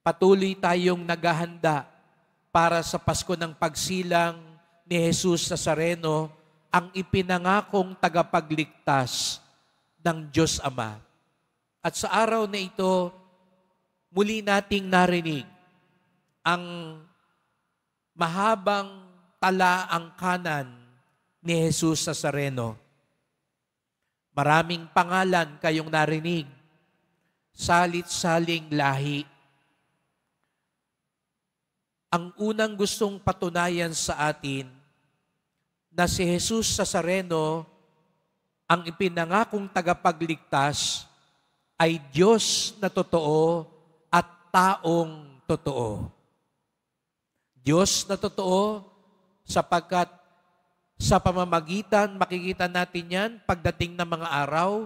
Patuloy tayong naghahanda para sa Pasko ng pagsilang ni Jesus Nazareno, ang ipinangakong tagapagligtas ng Diyos Ama. At sa araw na ito, muli nating narinig ang mahabang talaang kanan ni Jesus Nazareno. Maraming pangalan kayong narinig, salit-saling lahi. Ang unang gustong patunayan sa atin na si Jesus Nazareno, ang ipinangakong tagapagligtas, ay Diyos na totoo at taong totoo. Diyos na totoo sapagkat sa pamamagitan, makikita natin yan pagdating ng mga araw,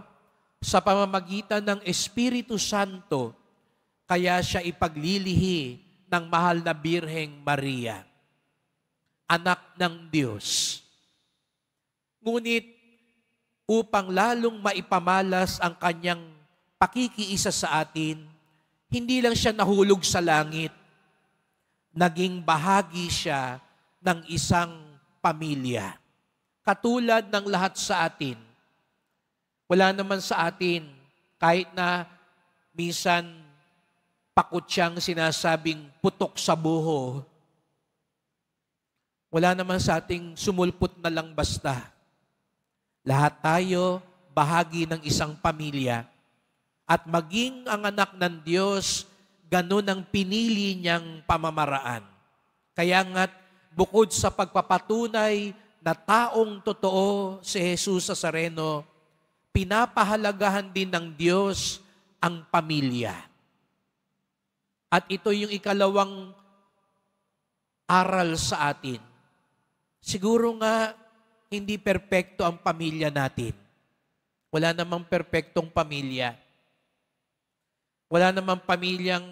sa pamamagitan ng Espiritu Santo, kaya siya ipaglilihi ng mahal na Birheng Maria, anak ng Diyos. Ngunit upang lalong maipamalas ang kanyang pakikiisa sa atin, hindi lang siya nahulog sa langit, naging bahagi siya ng isang pamilya. Katulad ng lahat sa atin. Wala naman sa atin, kahit na minsan pakot siyang sinasabing putok sa buho, wala naman sa ating sumulpot na lang basta. Lahat tayo bahagi ng isang pamilya. At maging ang anak ng Diyos, ganun ang pinili niyang pamamaraan. Kaya nga't bukod sa pagpapatunay na taong totoo si Jesus Nazareno, pinapahalagahan din ng Diyos ang pamilya. At ito yung ikalawang aral sa atin. Siguro nga, hindi perpekto ang pamilya natin. Wala namang perpektong pamilya. Wala namang pamilyang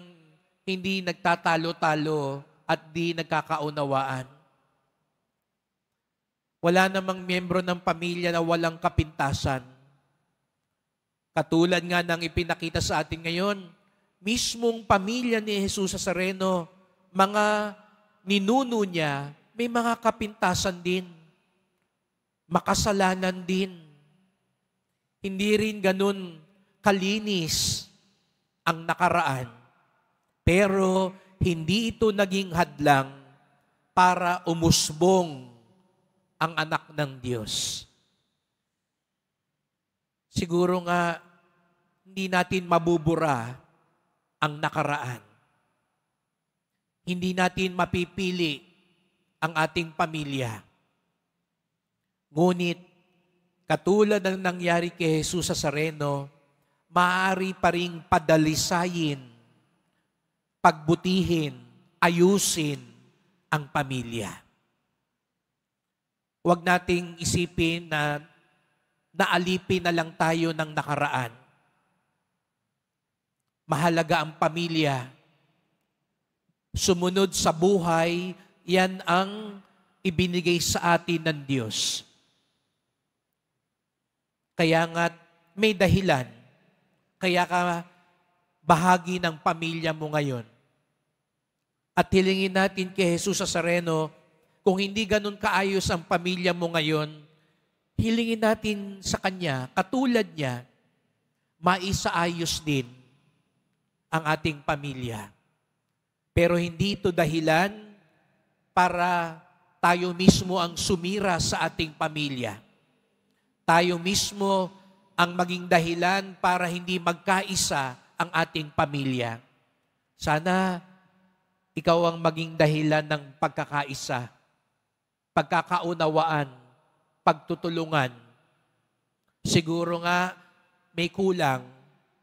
hindi nagtatalo-talo at di nagkakaunawaan. Wala namang miyembro ng pamilya na walang kapintasan. Katulad nga ng ipinakita sa atin ngayon, mismong pamilya ni Jesus Nazareno, mga ninuno niya, may mga kapintasan din. Makasalanan din. Hindi rin ganun kalinis ang nakaraan. Pero hindi ito naging hadlang para umusbong ang anak ng Diyos. Siguro nga, hindi natin mabubura ang nakaraan. Hindi natin mapipili ang ating pamilya. Ngunit, katulad ng nangyari kay Jesus Nazareno, maaari pa ring padalisayin, pagbutihin, ayusin ang pamilya. Huwag nating isipin na naalipin na lang tayo ng nakaraan. Mahalaga ang pamilya. Sumunod sa buhay, yan ang ibinigay sa atin ng Diyos. Kaya nga may dahilan. Kaya ka bahagi ng pamilya mo ngayon. At hilingin natin kay Jesus Nazareno, kung hindi ganun kaayos ang pamilya mo ngayon, hilingin natin sa Kanya, katulad niya, maisaayos din ang ating pamilya. Pero hindi ito dahilan para tayo mismo ang sumira sa ating pamilya. Tayo mismo ang maging dahilan para hindi magkaisa ang ating pamilya. Sana ikaw ang maging dahilan ng pagkakaisa, pagkakaunawaan, pagtutulungan. Siguro nga may kulang,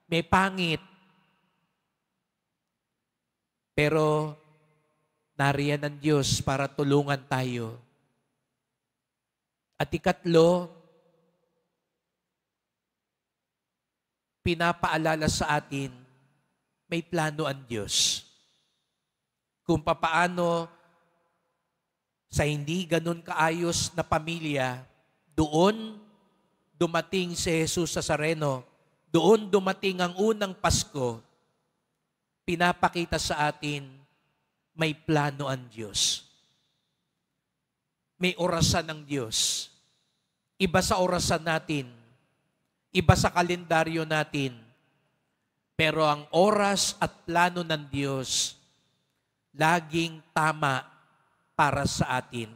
may pangit. Pero nariyan ng Diyos para tulungan tayo. At ikatlo, pinapaalala sa atin, may plano ang Diyos. Kung papaano sa hindi ganun kaayos na pamilya, doon dumating si Jesus Nazareno, doon dumating ang unang Pasko pinapakita sa atin may plano ang Diyos. May orasan ng Diyos. Iba sa orasan natin, iba sa kalendaryo natin, pero ang oras at plano ng Diyos laging tama para sa atin.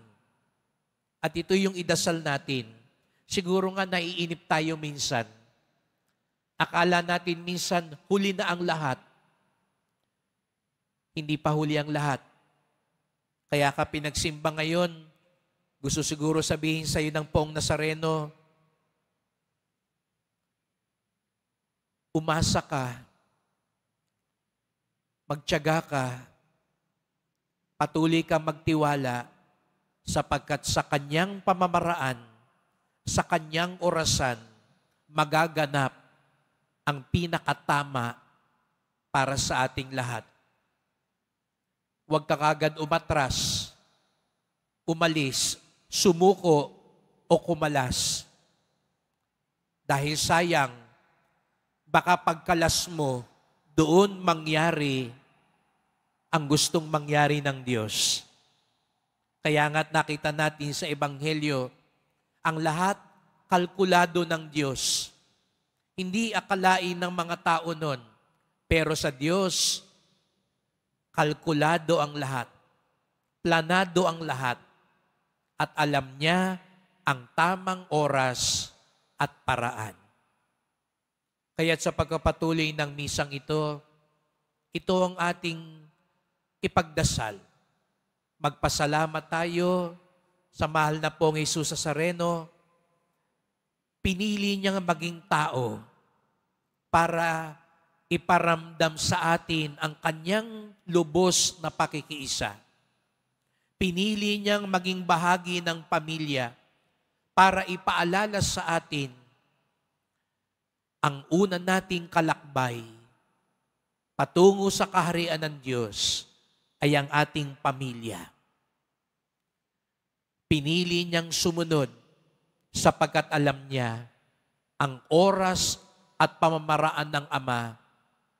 At ito yung idasal natin. Siguro nga naiinip tayo minsan. Akala natin minsan huli na ang lahat. Hindi pa huli ang lahat. Kaya ka pinagsimba ngayon, gusto siguro sabihin sa iyo ng Poong Nazareno, umasa ka, magtiyaga ka, patuloy ka magtiwala, sapagkat sa kanyang pamamaraan, sa kanyang orasan, magaganap ang pinakatama para sa ating lahat. Huwag ka kagad umatras, umalis, sumuko o kumalas. Dahil sayang, baka pagkalas mo, doon mangyari ang gustong mangyari ng Diyos. Kaya nga't nakita natin sa Ebanghelyo, ang lahat kalkulado ng Diyos. Hindi akalain ng mga tao nun, pero sa Diyos, kalkulado ang lahat. Planado ang lahat. At alam niya ang tamang oras at paraan. Kaya't sa pagpapatuloy ng misang ito ang ating ipagdasal. Magpasalamat tayo sa mahal na Poong Jesus Nazareno. Pinili niyang maging tao para iparamdam sa atin ang kanyang lubos na pakikiisa. Pinili niyang maging bahagi ng pamilya para ipaalala sa atin ang una nating kalakbay patungo sa kaharian ng Diyos ay ang ating pamilya. Pinili niyang sumunod sapagkat alam niya ang oras at pamamaraan ng Ama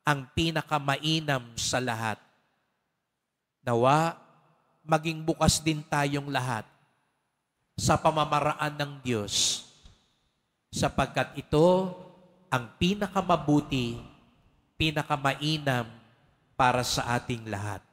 ang pinakamainam sa lahat. Nawa, maging bukas din tayong lahat sa pamamaraan ng Diyos sapagkat ito ang pinakamabuti, pinakamainam para sa ating lahat.